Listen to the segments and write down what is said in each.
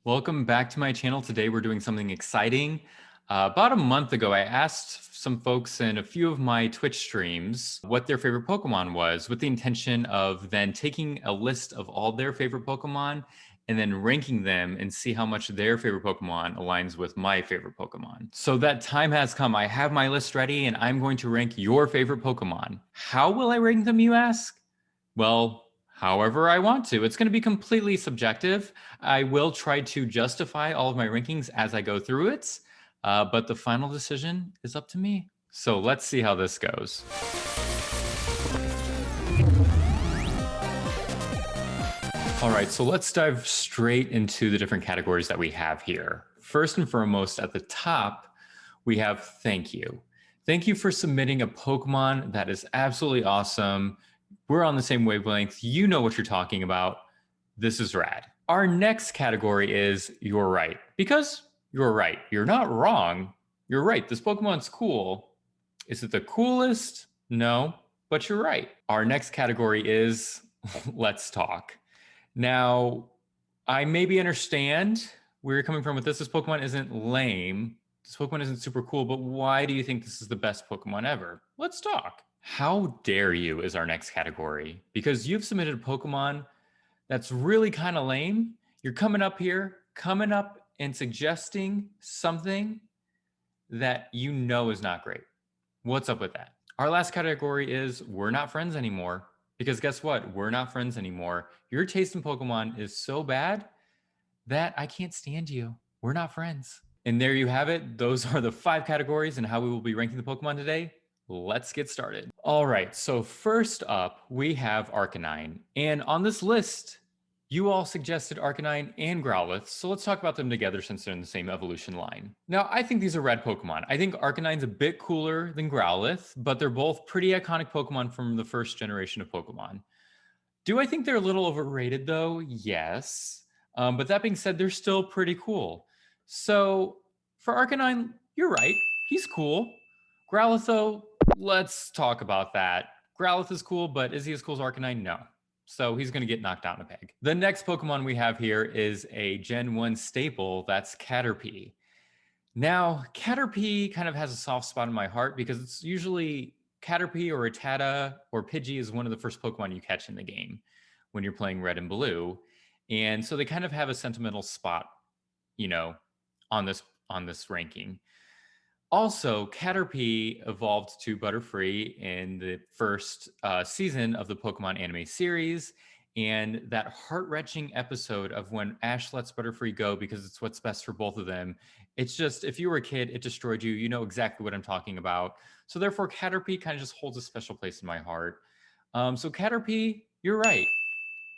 Welcome back to my channel. Today we're doing something exciting. About a month ago, I asked some folks in a few of my Twitch streams what their favorite Pokemon was, with the intention of then taking a list of all their favorite Pokemon and then ranking them and see how much their favorite Pokemon aligns with my favorite Pokemon. So that time has come. I have my list ready and I'm going to rank your favorite Pokemon. How will I rank them, you ask? Well, however I want to. It's going to be completely subjective. I will try to justify all of my rankings as I go through it, but the final decision is up to me. So let's see how this goes. All right, so let's dive straight into the different categories that we have here. First and foremost, at the top, we have thank you. Thank you for submitting a Pokemon that is absolutely awesome. We're on the same wavelength. You know what you're talking about. This is rad. Our next category is you're right. Because you're right. You're not wrong. You're right. This Pokemon's cool. Is it the coolest? No, but you're right. Our next category is let's talk. Now, I maybe understand where you're coming from with this. This Pokemon isn't lame. This Pokemon isn't super cool, but why do you think this is the best Pokemon ever? Let's talk. How dare you is our next category, because you've submitted a Pokemon that's really kind of lame. You're coming up and suggesting something that you know is not great. What's up with that? Our last category is we're not friends anymore, because guess what? We're not friends anymore. Your taste in Pokemon is so bad that I can't stand you. We're not friends. And there you have it. Those are the 5 categories and how we will be ranking the Pokemon today. Let's get started. All right, so first up, we have Arcanine. And on this list, you all suggested Arcanine and Growlithe, so let's talk about them together since they're in the same evolution line. Now, I think these are rad Pokemon. I think Arcanine's a bit cooler than Growlithe, but they're both pretty iconic Pokemon from the first generation of Pokemon. Do I think they're a little overrated, though? Yes. But that being said, they're still pretty cool. So for Arcanine, you're right. He's cool. Growlithe, though, let's talk about that. Growlithe is cool, but is he as cool as Arcanine? No. So he's going to get knocked out in a peg. The next Pokemon we have here is a Gen 1 staple. That's Caterpie. Now, Caterpie kind of has a soft spot in my heart because it's usually Caterpie or Rattata or Pidgey is one of the first Pokemon you catch in the game when you're playing Red and Blue. And so they kind of have a sentimental spot, you know, on this ranking. Also, Caterpie evolved to Butterfree in the first season of the Pokemon anime series. And that heart-wrenching episode of when Ash lets Butterfree go because it's what's best for both of them. It's just, if you were a kid, it destroyed you. You know exactly what I'm talking about. So therefore, Caterpie kind of just holds a special place in my heart. So Caterpie, you're right.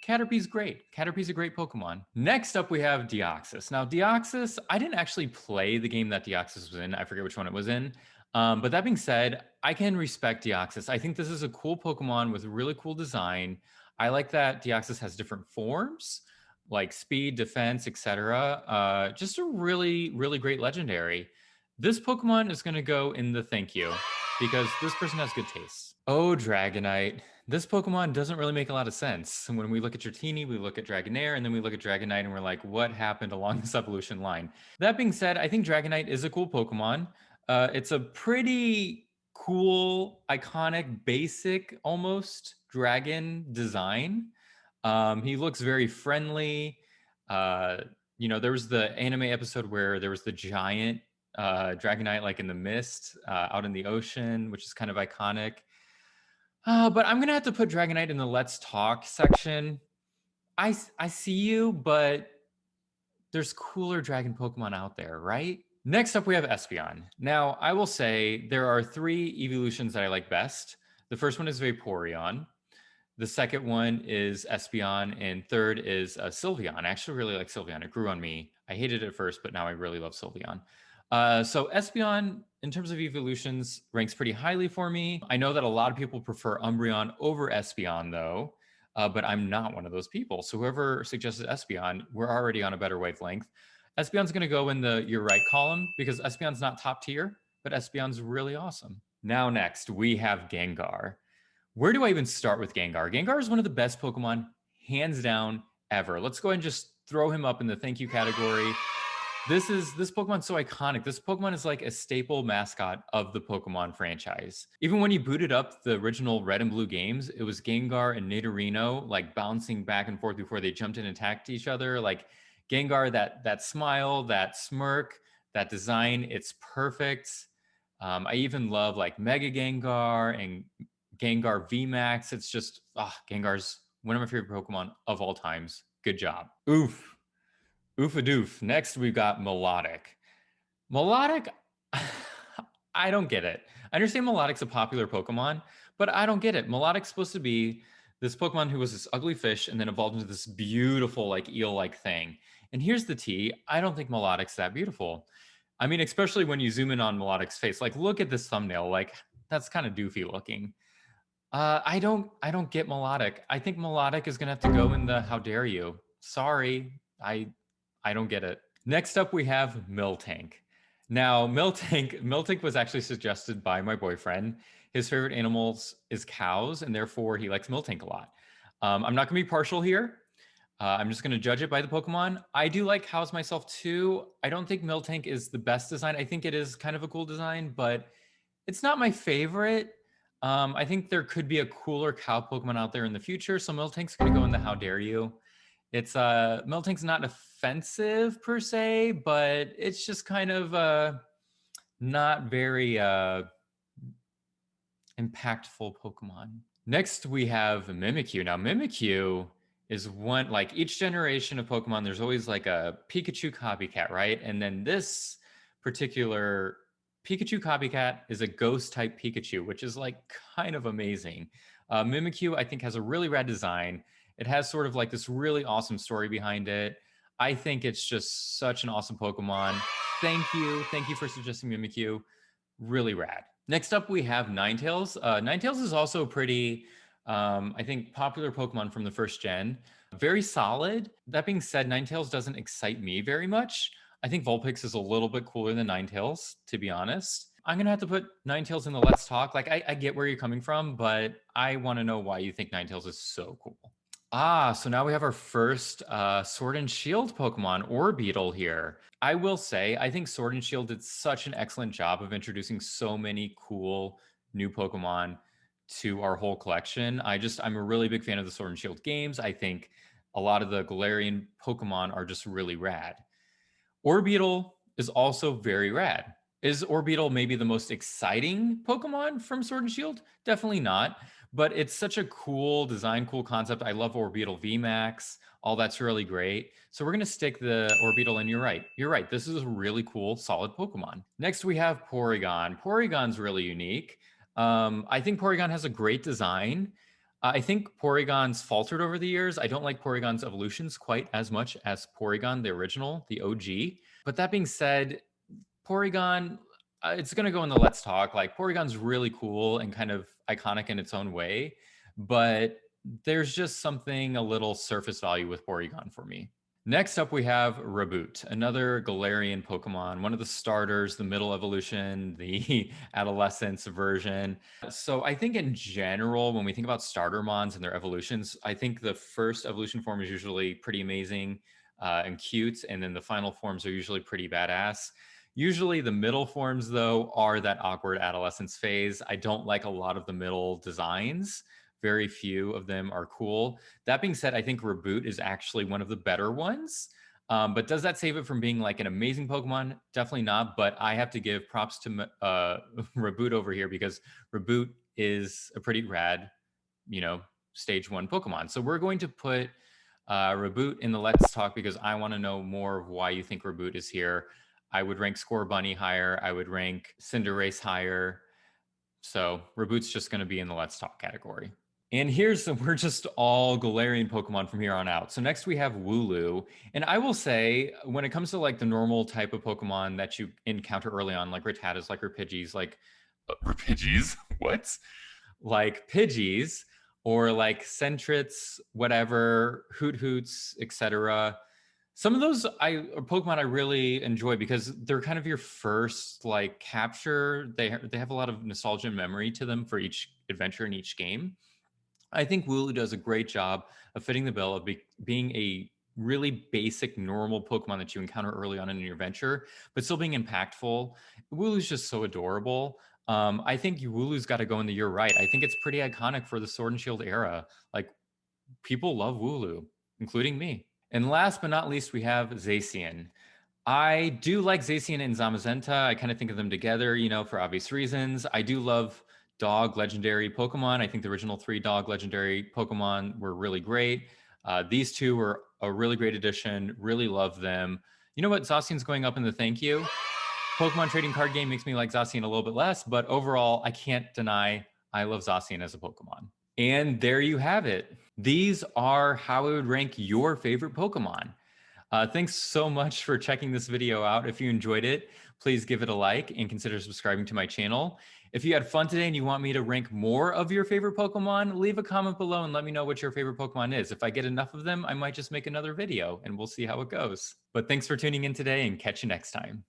Caterpie's great. Caterpie's a great Pokemon. Next up, we have Deoxys. Now, Deoxys, I didn't actually play the game that Deoxys was in. I forget which one it was in. But that being said, I can respect Deoxys. I think this is a cool Pokemon with really cool design. I like that Deoxys has different forms, like speed, defense, etc. Just a really, really great legendary. This Pokemon is going to go in the thank you, because this person has good taste. Oh, Dragonite. This Pokemon doesn't really make a lot of sense. When we look at Dratini, we look at Dragonair, and then we look at Dragonite, and we're like, what happened along this evolution line? That being said, I think Dragonite is a cool Pokemon. It's a pretty cool, iconic, basic, almost dragon design. He looks very friendly. You know, there was the anime episode where there was the giant Dragonite like in the mist out in the ocean, which is kind of iconic. But I'm gonna have to put Dragonite in the Let's Talk section. I see you, but there's cooler dragon Pokemon out there, right? Next up, we have Espeon. Now, I will say there are 3 evolutions that I like best. The first one is Vaporeon. The second one is Espeon, and third is Sylveon. I actually really like Sylveon. It grew on me. I hated it at first, but now I really love Sylveon. So Espeon, in terms of evolutions, ranks pretty highly for me. I know that a lot of people prefer Umbreon over Espeon, though, but I'm not one of those people. So whoever suggested Espeon, we're already on a better wavelength. Espeon's going to go in the you're right column because Espeon's not top tier, but Espeon's really awesome. Now next, we have Gengar. Where do I even start with Gengar? Gengar is one of the best Pokemon, hands down, ever. Let's go ahead and just throw him up in the thank you category. This Pokemon's so iconic. This Pokemon is like a staple mascot of the Pokemon franchise. Even when you booted up the original Red and Blue games, it was Gengar and Nidorino like bouncing back and forth before they jumped in and attacked each other. Like Gengar, that smile, that smirk, that design, it's perfect. I even love like Mega Gengar and Gengar VMAX. It's just Gengar's one of my favorite Pokemon of all times. Good job. Oof. Oof-a-doof. Next, we've got Melodic. Melodic, I don't get it. I understand Melodic's a popular Pokemon, but I don't get it. Melodic's supposed to be this Pokemon who was this ugly fish and then evolved into this beautiful, like eel-like thing. And here's the tea. I don't think Melodic's that beautiful. I mean, especially when you zoom in on Melodic's face. Like, look at this thumbnail. Like, that's kind of doofy looking. I don't get Melodic. I think Melodic is gonna have to go in the how dare you. Sorry. I don't get it. Next up, we have Miltank. Now, Miltank was actually suggested by my boyfriend. His favorite animals is cows, and therefore he likes Miltank a lot. I'm not going to be partial here. I'm just going to judge it by the Pokemon. I do like cows myself too. I don't think Miltank is the best design. I think it is kind of a cool design, but it's not my favorite. I think there could be a cooler cow Pokemon out there in the future. So Miltank's going to go in the how dare you. It's Miltank's not offensive per se, but it's just kind of not very impactful Pokemon. Next, we have Mimikyu. Now, Mimikyu is one, like each generation of Pokemon, there's always like a Pikachu copycat, right? And then this particular Pikachu copycat is a ghost type Pikachu, which is like kind of amazing. Mimikyu, I think, has a really rad design. It has sort of like this really awesome story behind it. I think it's just such an awesome Pokemon. Thank you. Thank you for suggesting Mimikyu. Really rad. Next up, we have Ninetales. Ninetales is also pretty, I think, popular Pokemon from the first gen. Very solid. That being said, Ninetales doesn't excite me very much. I think Vulpix is a little bit cooler than Ninetales, to be honest. I'm going to have to put Ninetales in the Let's Talk. Like, I get where you're coming from, but I want to know why you think Ninetales is so cool. So now we have our first Sword and Shield Pokemon, Orbeetle here. I will say, I think Sword and Shield did such an excellent job of introducing so many cool new Pokemon to our whole collection. I'm a really big fan of the Sword and Shield games. I think a lot of the Galarian Pokemon are just really rad. Orbeetle is also very rad. Is Orbeetle maybe the most exciting Pokemon from Sword and Shield? Definitely not. But it's such a cool design, cool concept. I love Orbeetle VMAX. All that's really great. So we're going to stick the Orbeetle, and you're right. You're right. This is a really cool, solid Pokemon. Next, we have Porygon. Porygon's really unique. I think Porygon has a great design. I think Porygon's faltered over the years. I don't like Porygon's evolutions quite as much as Porygon, the original, the OG. But that being said, Porygon, it's going to go in the Let's Talk. Like, Porygon's really cool and kind of iconic in its own way, but there's just something a little surface value with Porygon for me. Next up, we have Reboot, another Galarian Pokemon, one of the starters, the middle evolution, the adolescence version. So I think in general, when we think about starter mons and their evolutions, I think the first evolution form is usually pretty amazing and cute, and then the final forms are usually pretty badass. Usually the middle forms, though, are that awkward adolescence phase. I don't like a lot of the middle designs. Very few of them are cool. That being said, I think Reboot is actually one of the better ones. But does that save it from being like an amazing Pokemon? Definitely not. But I have to give props to Reboot over here, because Reboot is a pretty rad, stage 1 Pokemon. So we're going to put Reboot in the Let's Talk, because I want to know more of why you think Reboot is here. I would rank Scorbunny higher. I would rank Cinderace higher. So Reboot's just going to be in the Let's Talk category. And we're just all Galarian Pokemon from here on out. So next we have Wooloo. And I will say, when it comes to like the normal type of Pokemon that you encounter early on, like Rattatas, like Repidgeys, like Repidgeys? What? Like Pidgeys, or like Sentrits, whatever, Hoot Hoots, etc. Some of those Pokemon I really enjoy, because they're kind of your first like capture. They have a lot of nostalgia and memory to them for each adventure in each game. I think Wooloo does a great job of fitting the bill of being a really basic, normal Pokemon that you encounter early on in your adventure, but still being impactful. Wooloo's just so adorable. I think Wooloo's got to go in the You're Right. I think it's pretty iconic for the Sword and Shield era. Like, people love Wooloo, including me. And last but not least, we have Zacian. I do like Zacian and Zamazenta. I kind of think of them together, you know, for obvious reasons. I do love dog legendary Pokemon. I think the original 3 dog legendary Pokemon were really great. These two were a really great addition. Really love them. You know what? Zacian's going up in the thank you. Pokemon trading card game makes me like Zacian a little bit less, but overall, I can't deny I love Zacian as a Pokemon. And there you have it. These are how I would rank your favorite Pokemon. Thanks so much for checking this video out. If you enjoyed it, please give it a like and consider subscribing to my channel. If you had fun today and you want me to rank more of your favorite Pokemon, leave a comment below and let me know what your favorite Pokemon is. If I get enough of them, I might just make another video and we'll see how it goes. But thanks for tuning in today and catch you next time.